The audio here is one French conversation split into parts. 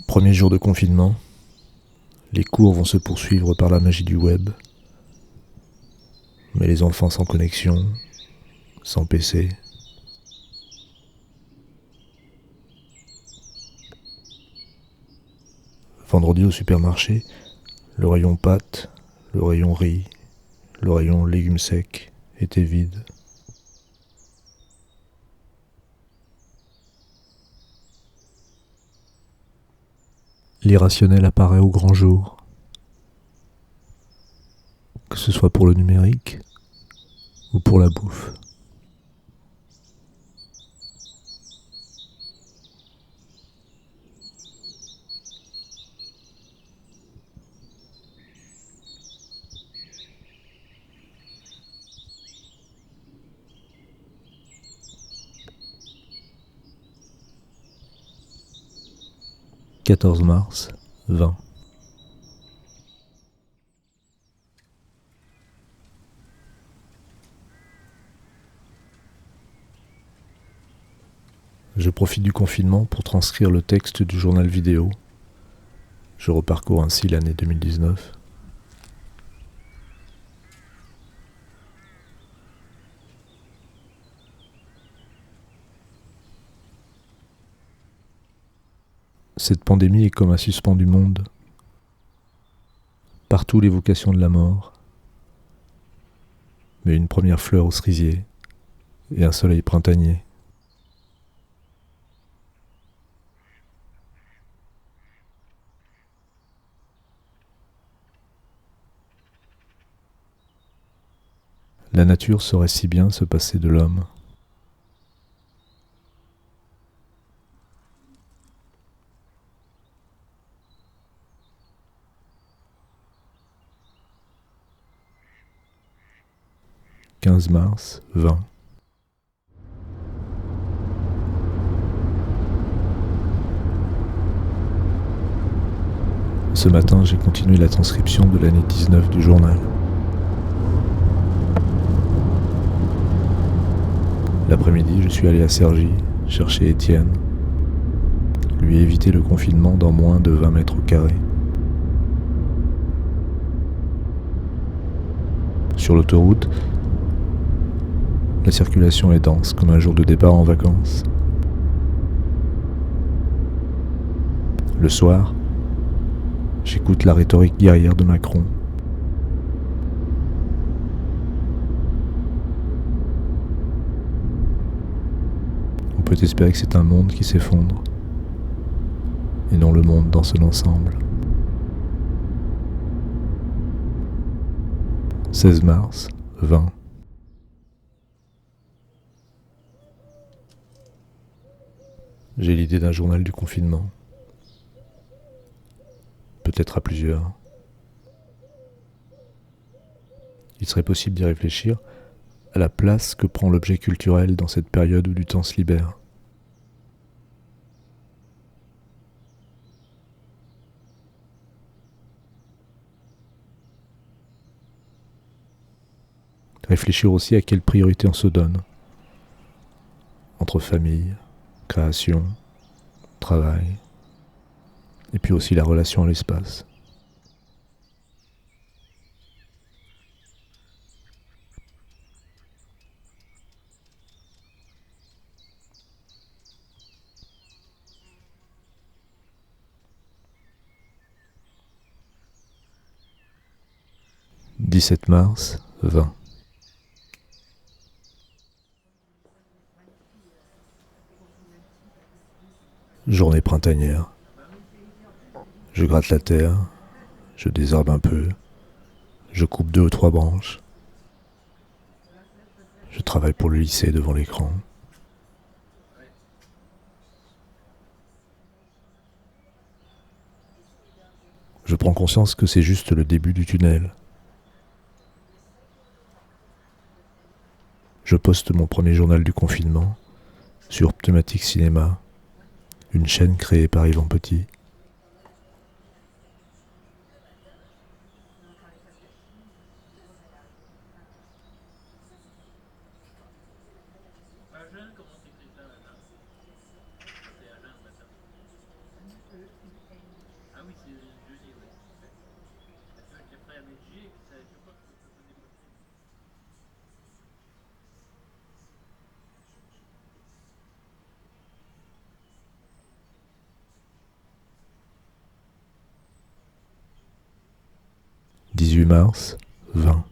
Premier jour de confinement, les cours vont se poursuivre par la magie du web, mais les enfants sans connexion, sans PC. Vendredi au supermarché, le rayon pâtes, le rayon riz, le rayon légumes secs était vide. L'irrationnel apparaît au grand jour, que ce soit pour le numérique ou pour la bouffe. « 14 mars, 20. Je profite du confinement pour transcrire le texte du journal vidéo. Je reparcours ainsi l'année 2019. Cette pandémie est comme un suspendu monde. Partout l'évocation de la mort, mais une première fleur au cerisier et un soleil printanier. La nature saurait si bien se passer de l'homme. « 15 mars, 20. Ce matin, j'ai continué la transcription de l'année 19 du journal. L'après-midi, je suis allé à Cergy chercher Étienne, lui éviter le confinement dans moins de 20 mètres carrés. Sur l'autoroute, la circulation est dense comme un jour de départ en vacances. Le soir, j'écoute la rhétorique guerrière de Macron. On peut espérer que c'est un monde qui s'effondre, et non le monde dans son ensemble. 16 mars, 20. J'ai l'idée d'un journal du confinement. Peut-être à plusieurs. Il serait possible d'y réfléchir à la place que prend l'objet culturel dans cette période où du temps se libère. Réfléchir aussi à quelle priorité on se donne. Entre famille, création, travail, et puis aussi la relation à l'espace. « 17 mars, 20. Journée printanière. Je gratte la terre, je désherbe un peu, je coupe 2 ou 3 branches. Je travaille pour le lycée devant l'écran. Je prends conscience que c'est juste le début du tunnel. Je poste mon premier journal du confinement sur Pneumatique Cinéma, une chaîne créée par Yvan Petit. 18 mars, 20.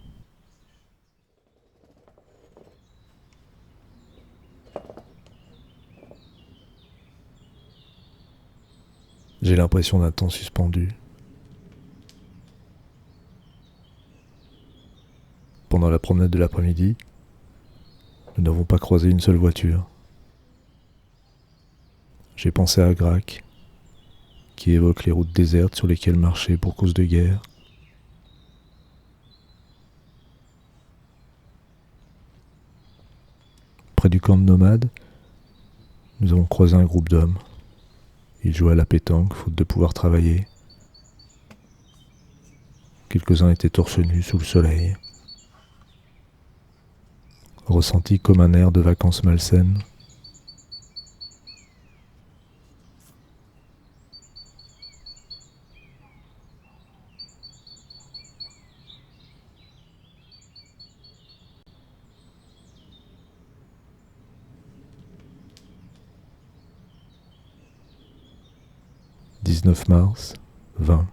J'ai l'impression d'un temps suspendu. Pendant la promenade de l'après-midi, nous n'avons pas croisé une seule voiture. J'ai pensé à Grac, qui évoque les routes désertes sur lesquelles marcher pour cause de guerre. Près du camp de nomades, nous avons croisé un groupe d'hommes. Ils jouaient à la pétanque, faute de pouvoir travailler. Quelques-uns étaient torse nu sous le soleil. Ressenti comme un air de vacances malsaines. « 19 mars, 20.